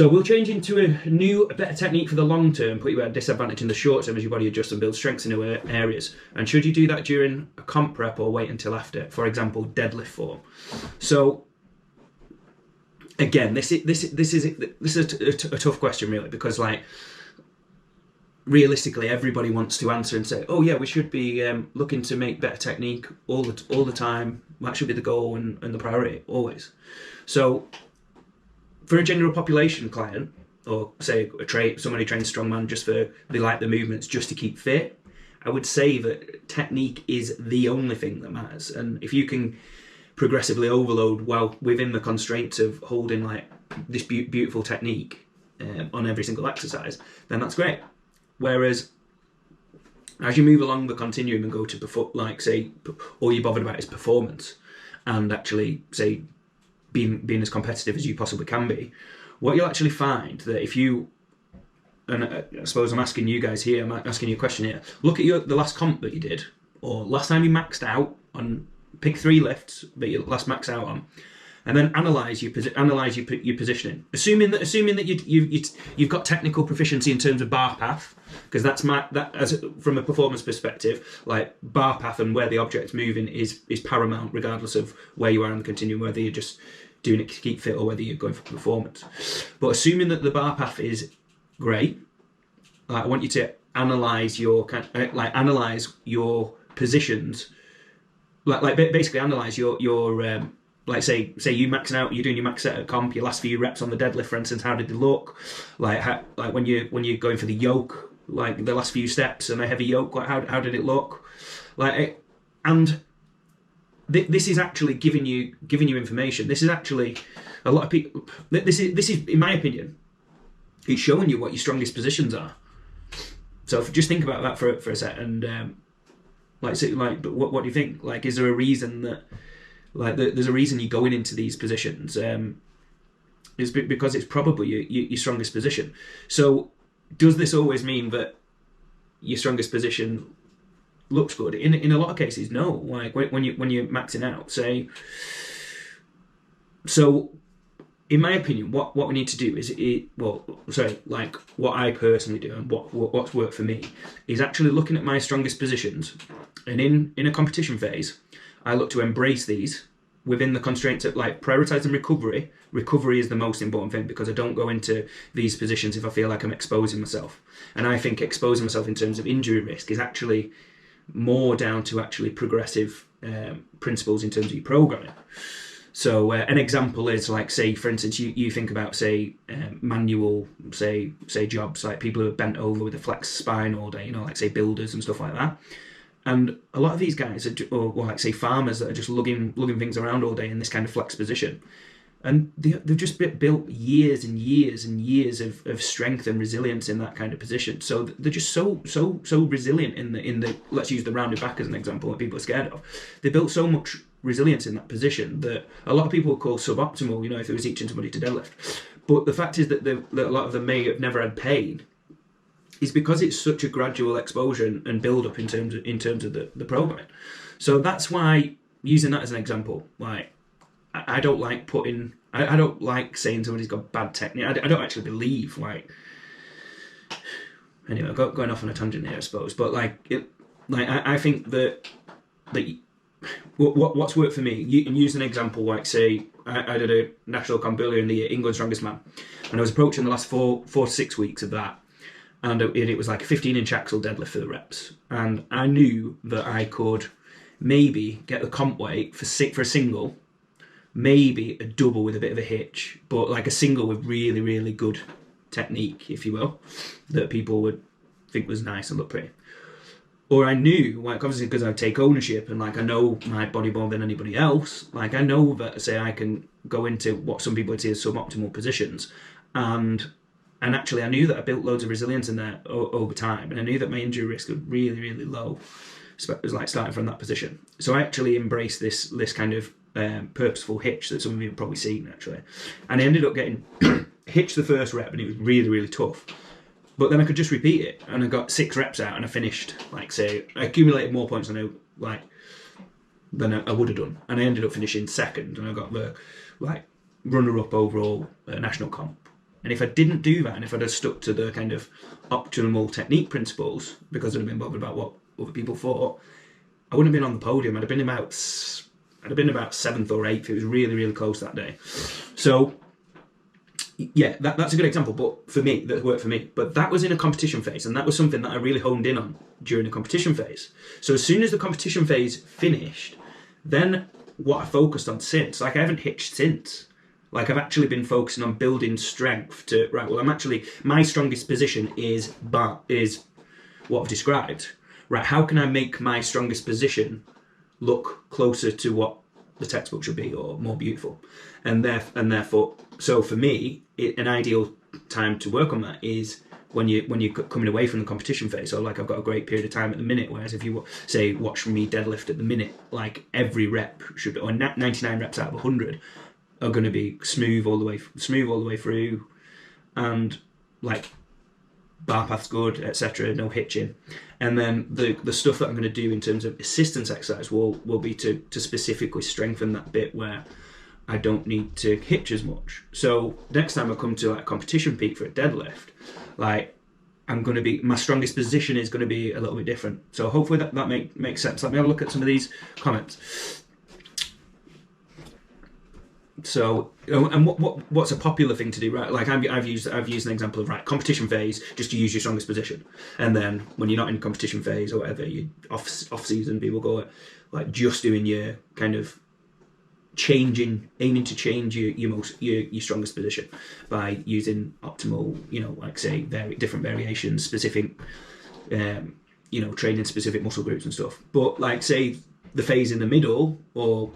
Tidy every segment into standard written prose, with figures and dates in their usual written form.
So we'll change into a new, better technique for the long term, put you at a disadvantage in the short term as your body adjusts and builds strengths in new areas. And should you do that during a comp prep or wait until after? For example, deadlift form. So again, this is a tough question really, because like realistically, everybody wants to answer and say, "Oh yeah, we should be looking to make better technique all the time. That should be the goal and the priority always." So for a general population client, or say somebody trains strongman just for they like the movements just to keep fit, I would say that technique is the only thing that matters. And if you can progressively overload while within the constraints of holding like this beautiful technique on every single exercise, then that's great. Whereas as you move along the continuum and go to like say all you're bothered about is performance and actually say being as competitive as you possibly can be, what you'll actually find that if you, and I suppose I'm asking you guys here, I'm asking you a question here, look at the last comp that you did, or last time you maxed out on, pick 3 lifts that you last maxed out on, and then analyze your positioning. Assuming that you've got technical proficiency in terms of bar path, because from a performance perspective, like bar path and where the object's moving is paramount, regardless of where you are on the continuum, whether you're just doing it to keep fit or whether you're going for performance. But assuming that the bar path is great, I want you to analyze your positions, basically analyze your like say you maxing out, you're doing your max set at comp, your last few reps on the deadlift, for instance, how did they look? Like when you're going for the yoke, like the last few steps and a heavy yoke, like how did it look? And this is actually giving you information. This is actually a lot of people. This is in my opinion, it's showing you what your strongest positions are. So just think about that for a sec, and what do you think? Like, is there a reason that? Like there's a reason you're going into these positions. It's because it's probably your strongest position. So does this always mean that your strongest position looks good? In a lot of cases, no. Like when you're maxing out, say. So, in my opinion, what we need to do is like what I personally do and what's worked for me is actually looking at my strongest positions, and in a competition phase, I look to embrace these within the constraints of like prioritizing recovery. Recovery is the most important thing, because I don't go into these positions if I feel like I'm exposing myself. And I think exposing myself in terms of injury risk is actually more down to actually progressive principles in terms of your programming. So an example is like, say for instance, you think about say manual say jobs, like people who are bent over with a flexed spine all day, like say builders and stuff like that. And a lot of these guys or like say farmers that are just lugging things around all day in this kind of flex position, and they've just built years and years and years of strength and resilience in that kind of position. So they're just so resilient in the let's use the rounded back as an example, what people are scared of. They built so much resilience in that position that a lot of people would call suboptimal, if they were teaching somebody to deadlift. But the fact is that a lot of them may have never had pain, is because it's such a gradual exposure and build up in terms of the programming. So that's why, using that as an example, like I don't like saying somebody's got bad technique. I don't actually believe anyway, going off on a tangent here, I suppose. But I think that what's worked for me, you can use an example like say I did a national comp earlier in the year, England Strongest Man, and I was approaching the last 4 to 6 weeks of that. And it was like a 15-inch axle deadlift for the reps. And I knew that I could maybe get the comp weight for a single, maybe a double with a bit of a hitch, but like a single with really, really good technique, if you will, that people would think was nice and look pretty. Or I knew, like obviously because I take ownership and like I know my body more than anybody else, like I know that say I can go into what some people would see as suboptimal positions, and actually I knew that I built loads of resilience in there over time, and I knew that my injury risk was really, really low. So it was like starting from that position. So I actually embraced this kind of purposeful hitch that some of you have probably seen actually. And I ended up getting hitched the first rep, and it was really, really tough. But then I could just repeat it, and I got 6 reps out, and I finished, like say, I accumulated more points than I would have done, and I ended up finishing second, and I got the runner-up overall national comp. And if I didn't do that, and if I'd have stuck to the kind of optimal technique principles, because I'd have been bothered about what other people thought, I wouldn't have been on the podium. I'd have been about 7th or 8th. It was really, really close that day. So yeah, that's a good example, but for me, that worked for me. But that was in a competition phase, and that was something that I really honed in on during the competition phase. So as soon as the competition phase finished, then what I focused on since, like I haven't hitched since. Like I've actually been focusing on building strength to, right, well, my strongest position is what I've described. Right, how can I make my strongest position look closer to what the textbook should be, or more beautiful? And therefore, so for me, an ideal time to work on that is when you're coming away from the competition phase. So like I've got a great period of time at the minute, whereas if you say watch me deadlift at the minute, like every rep should be, or 99 reps out of 100 are going to be smooth all the way through, and like bar path's good, etc. No hitching. And then the stuff that I'm going to do in terms of assistance exercise will be to specifically strengthen that bit where I don't need to hitch as much. So next time I come to like competition peak for a deadlift, like my strongest position is going to be a little bit different. So hopefully that makes sense. Let me have a look at some of these comments. So, and what's a popular thing to do, right? Like I've used an example of, right, competition phase, just to use your strongest position, and then when you're not in competition phase or whatever, you off season, people go like just doing your kind of aiming to change your strongest position by using optimal, like say different variations, specific, training specific muscle groups and stuff. But like say the phase in the middle, or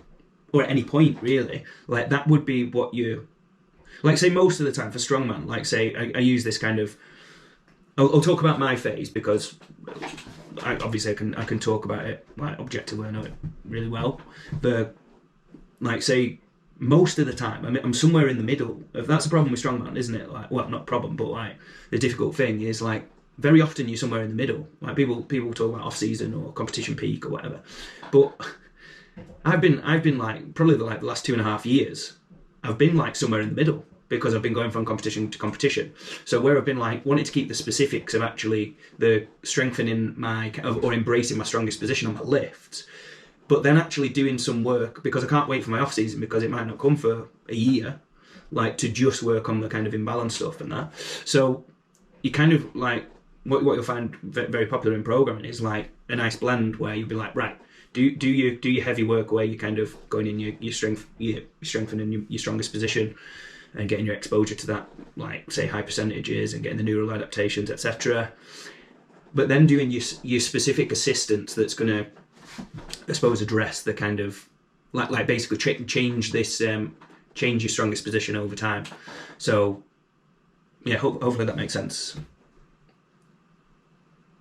at any point really, like that would be what you, like say most of the time for strongman, like say I use this kind of, I'll talk about my phase because I can talk about it like objectively, I know it really well, but like say most of the time I'm somewhere in the middle. That's a problem with strongman, isn't it? Like, well, not a problem, but like the difficult thing is like very often you're somewhere in the middle. Like people talk about off season or competition peak or whatever, but I've been like probably the last 2.5 years, I've been like somewhere in the middle because I've been going from competition to competition. So where I've been like wanting to keep the specifics of actually the strengthening or embracing my strongest position on my lifts, but then actually doing some work, because I can't wait for my off season because it might not come for a year, like to just work on the kind of imbalance stuff and that. So you kind of like what you'll find very popular in programming is like a nice blend where you'll be like, right, do your heavy work where you're kind of going in your strength, you're strengthening your strongest position and getting your exposure to that, like say high percentages and getting the neural adaptations, etc. But then doing your specific assistance that's going to, I suppose, address the kind of like basically change your strongest position over time. So yeah, hopefully that makes sense.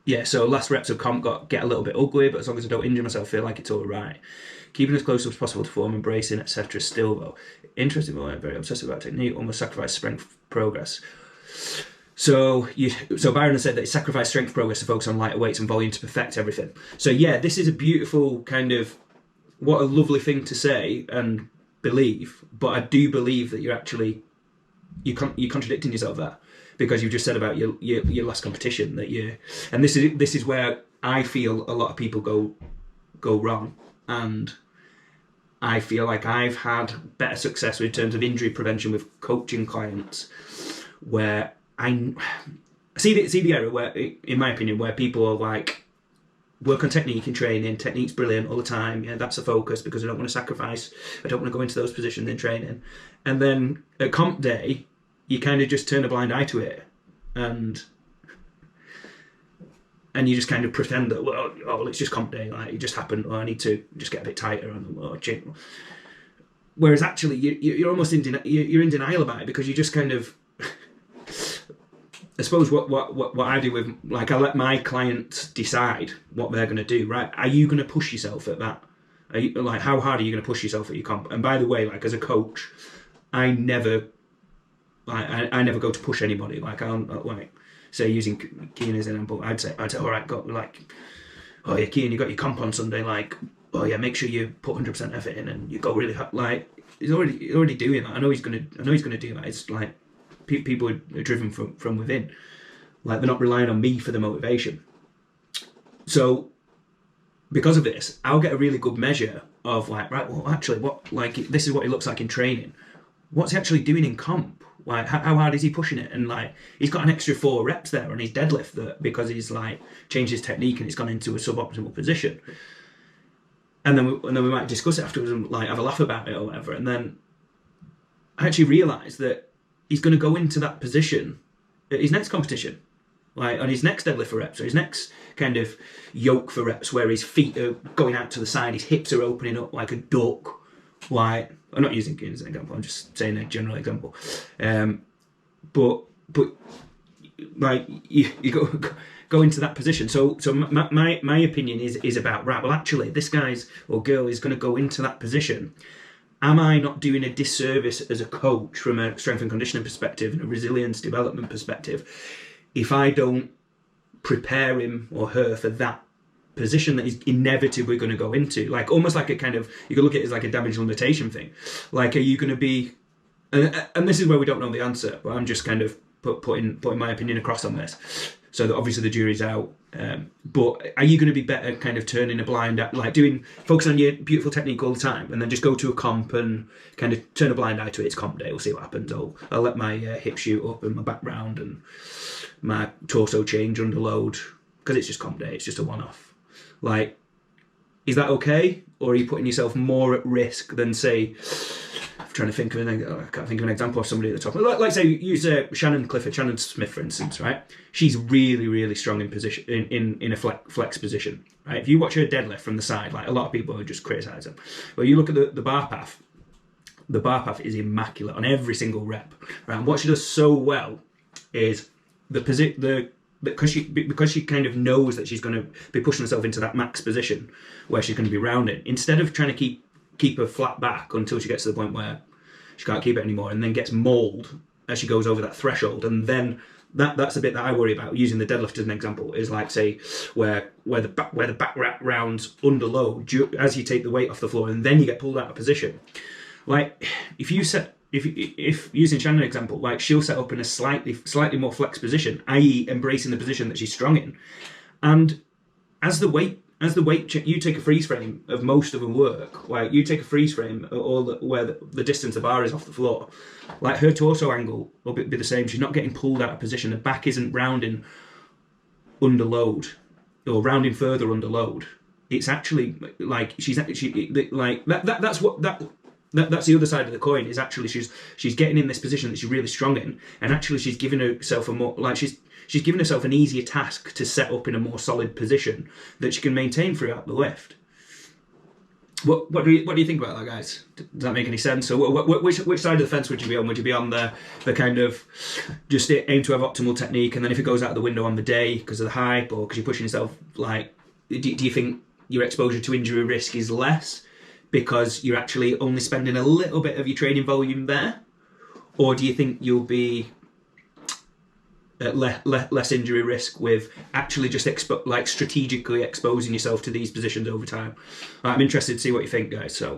Yeah, so last reps of comp get a little bit ugly, but as long as I don't injure myself, I feel like it's all right. Keeping as close as possible to form, embracing, etc. Still though, interesting, but I'm very obsessive about technique, almost sacrifice strength progress. So Byron has said that he sacrificed strength progress to focus on lighter weights and volume to perfect everything. So yeah, this is a beautiful kind of, what a lovely thing to say and believe, but I do believe that you're contradicting yourself there, because you've just said about your last competition that and this is where I feel a lot of people go wrong, and I feel like I've had better success in terms of injury prevention with coaching clients, where I see the error where, in my opinion, where people are like, work on technique and training, technique's brilliant all the time, yeah, that's a focus because I don't want to sacrifice, I don't want to go into those positions in training, and then at comp day you kind of just turn a blind eye to it, and you just kind of pretend that, well, it's just comp day, like it just happened, or I need to just get a bit tighter on them, or change. Whereas actually you're almost in denial about it, because you just kind of, I suppose what I do with, like, I let my clients decide what they're going to do, right? Are you going to push yourself at that? Are you, like, how hard are you going to push yourself at your comp? And by the way, like, as a coach, I never go to push anybody. Like, like, say, using Kean as an example, I'd say, all right, got like, oh yeah, Kean, you got your comp on Sunday, like, oh yeah, make sure you put 100% effort in and you go really hard. Like, he's already doing that. I know he's gonna do that. It's like, people are driven from within. Like, they're not relying on me for the motivation. So because of this, I'll get a really good measure of like, right, well, actually, what, like, this is what it looks like in training. What's he actually doing in comp? Like, how hard is he pushing it? And like, he's got an extra 4 reps there on his deadlift that because he's like changed his technique and it's gone into a suboptimal position. And then we might discuss it afterwards and like have a laugh about it or whatever. And then I actually realised that he's going to go into that position at his next competition, like on his next deadlift for reps, or his next kind of yoke for reps, where his feet are going out to the side, his hips are opening up like a duck. Like, I'm not using it as an example, I'm just saying a general example. But like you go into that position. So my opinion is about, right, well, actually, this guy's or girl is going to go into that position. Am I not doing a disservice as a coach from a strength and conditioning perspective and a resilience development perspective if I don't prepare him or her for that position that he's inevitably going to go into? Like, almost like a kind of, you can look at it as like a damage limitation thing. Like, are you going to be, and this is where we don't know the answer, but I'm just kind of putting my opinion across on this, so that obviously the jury's out. But are you going to be better kind of turning a blind eye, like focus on your beautiful technique all the time, and then just go to a comp and kind of turn a blind eye to it? It's comp day, we'll see what happens. I'll let my hip shoot up and my back round and my torso change under load because it's just comp day, it's just a one-off. Like, is that okay? Or are you putting yourself more at risk than, say, I'm trying to think of I can't think of an example of somebody at the top. Like say, use Shannon Smith, for instance, right? She's really, really strong in position, in a flex position, right? If you watch her deadlift from the side, like a lot of people would just criticise them. But you look at the bar path. The bar path is immaculate on every single rep, right? And what she does so well is because she kind of knows that she's going to be pushing herself into that max position where she's going to be rounding. Instead of trying to keep her flat back until she gets to the point where she can't keep it anymore, and then gets mauled as she goes over that threshold, and then that's the bit that I worry about. Using the deadlift as an example, is like, say, where the back rounds under load as you take the weight off the floor, and then you get pulled out of position. Like, if using Shannon's example, like, she'll set up in a slightly more flex position, i.e. embracing the position that she's strong in, and as the weight you take a freeze frame of most of them work. Like, you take a freeze frame where the distance the bar is off the floor, like, her torso angle will be the same. She's not getting pulled out of position. The back isn't rounding under load or rounding further under load. It's actually like that's the other side of the coin. Is actually she's getting in this position that she's really strong in, and actually she's giving herself a more, like, she's given herself an easier task to set up in a more solid position that she can maintain throughout the lift. What do you think about that, guys? Does that make any sense? So which side of the fence would you be on? Would you be on the kind of just aim to have optimal technique, and then if it goes out the window on the day because of the hype or because you're pushing yourself, like, do you think your exposure to injury risk is less because you're actually only spending a little bit of your training volume there? Or do you think you'll be at less injury risk with actually just strategically exposing yourself to these positions over time? I'm interested to see what you think, guys. So